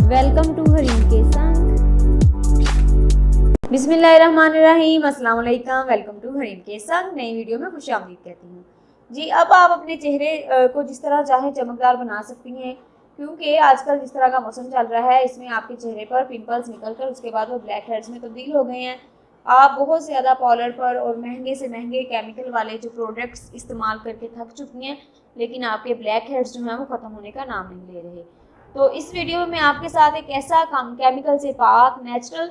Welcome to Hareem के संग। बिस्मिल्लाहिर्रहमानिर्रहीम, अस्सलाम वालेकुम। वेलकम टू हरीम के संग। नई वीडियो में खुशामदीद कहती हूँ जी। अब आप अपने चेहरे को जिस तरह चाहें चमकदार बना सकती हैं, क्योंकि आजकल जिस तरह का मौसम चल रहा है इसमें आपके चेहरे पर पिंपल्स निकल कर उसके बाद वो ब्लैक हेड्स में तब्दील हो गए हैं। आप बहुत ज़्यादा पाउडर पर और महंगे से महंगे केमिकल वाले जो प्रोडक्ट्स इस्तेमाल करके थक चुकी हैं, लेकिन आपके ब्लैक हेड्स जो हैं वो ख़त्म होने का नाम नहीं ले रहे। तो इस वीडियो में मैं आपके साथ एक ऐसा कम केमिकल से पाक नेचुरल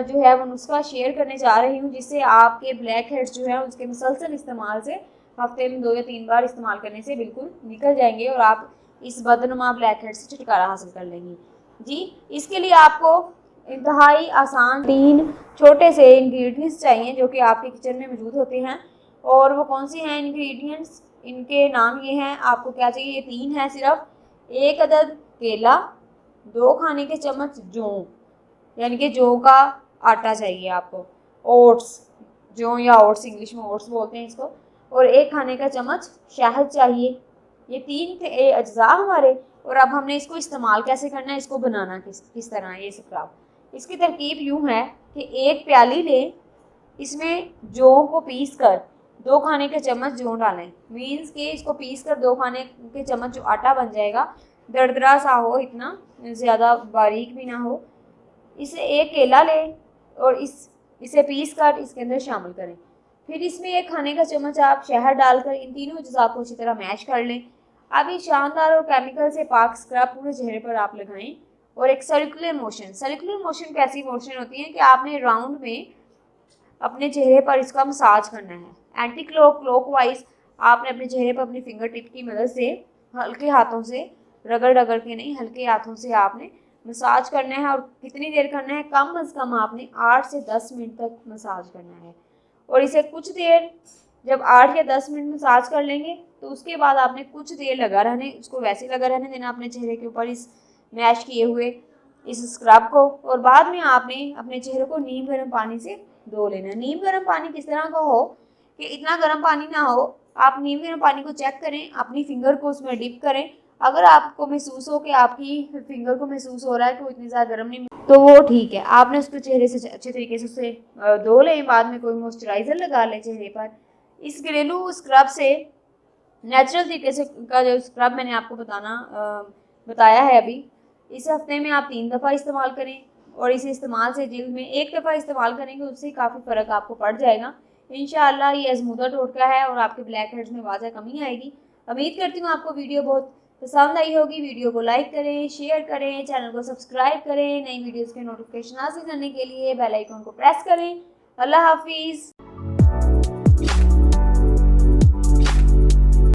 जो है वो नुस्खा शेयर करने जा रही हूँ, जिससे आपके ब्लैक हेड्स जो है उसके मुसलसल इस्तेमाल से हफ्ते में 2 या 3 बार इस्तेमाल करने से बिल्कुल निकल जाएंगे और आप इस बदनुमा ब्लैक हेड से छुटकारा हासिल कर लेंगी जी। इसके लिए आपको इंतहाई आसान 3 छोटे से इंग्रेडिएंट्स चाहिए जो कि आपके किचन में मौजूद होते हैं। और वो कौन से हैं इंग्रेडिएंट्स, इनके नाम ये हैं। आपको क्या चाहिए, ये 3 हैं सिर्फ। 1 अदद केला, 2 खाने के चम्मच जौ, यानी कि जौ का आटा चाहिए आपको, ओट्स, जौ या ओट्स इंग्लिश में ओट्स बोलते हैं इसको, और 1 खाने का चम्मच शहद चाहिए। ये 3 थे अज्जा हमारे। और अब हमने इसको इस्तेमाल कैसे करना है, इसको बनाना किस तरह ये स्क्रब। इसकी तरकीब यूँ है कि 1 प्याली लें, इसमें जौ को पीस कर 2 खाने के चम्मच जौ डालें। मीन्स कि इसको पीस कर 2 खाने के चम्मच जो आटा बन जाएगा दरदरा सा हो, इतना ज़्यादा बारीक भी ना हो। इसे 1 केला लें और इसे पीस कर इसके अंदर शामिल करें। फिर इसमें 1 खाने का चम्मच आप शहद डालकर इन तीनों अज्जा को अच्छी तरह मैश कर लें। अब ये शानदार और केमिकल से पाक स्क्रब पूरे चेहरे पर आप लगाएं। और एक सर्कुलर मोशन कैसी मोशन होती है कि आपने राउंड में अपने चेहरे पर इसका मसाज करना है। एंटी क्लॉकवाइज आपने अपने चेहरे पर अपनी फिंगर टिप की मदद से हल्के हाथों से, रगड़ के नहीं, हल्के हाथों से आपने मसाज करना है। और कितनी देर करना है, कम अज़ कम आपने 8 से 10 मिनट तक मसाज करना है। और इसे कुछ देर, जब 8 या 10 मिनट मसाज कर लेंगे तो उसके बाद आपने कुछ देर लगा रहने, उसको वैसे लगा रहने देना अपने चेहरे के ऊपर इस मैश किए हुए इस स्क्रब को। और बाद में आपने अपने चेहरे को नीम गर्म पानी से धो लेना। नीम गर्म पानी किस तरह का हो कि इतना गर्म पानी ना हो। आप नीम गर्म पानी को चेक करें, अपनी फिंगर को उसमें डिप करें। अगर आपको महसूस हो कि आपकी फिंगर को महसूस हो रहा है कि वो इतनी ज़्यादा गर्म नहीं, तो वो ठीक है। आपने उसको चेहरे से अच्छे तरीके से उसे धो लें। बाद में कोई मॉइस्चराइज़र लगा लें चेहरे पर। इस घरेलू स्क्रब से, नेचुरल तरीके से का जो स्क्रब मैंने आपको बताया है अभी, इस हफ्ते में आप 3 दफ़ा इस्तेमाल करें। और इस इस्तेमाल से जिल्द में 1 दफ़ा इस्तेमाल करेंगे उससे काफ़ी फ़र्क आपको पड़ जाएगा इंशाअल्लाह। ये आज़मूदा टोटका है और आपके ब्लैक हेड्स में वाज़ह कमी आएगी। उम्मीद करती हूँ आपको वीडियो बहुत पसंद आई होगी। वीडियो को लाइक करें, शेयर करें, चैनल को सब्सक्राइब करें। नई वीडियोज़ के नोटिफिकेशन हासिल करने के लिए बेल आइकन को प्रेस करें। अल्लाह हाफिज़।